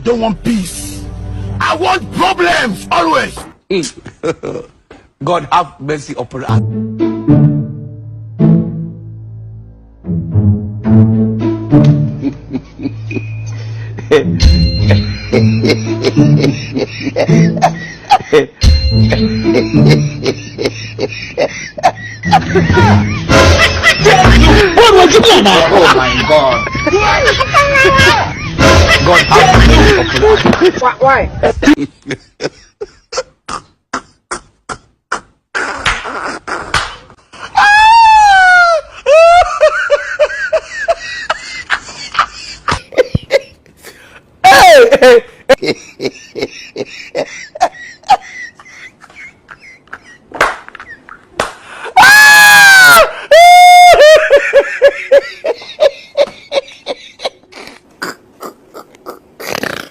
don't want peace. I want problems always. God have mercy upon us. What was it now? Oh my God. God have mercy upon us. Why? Hey, hey, hey.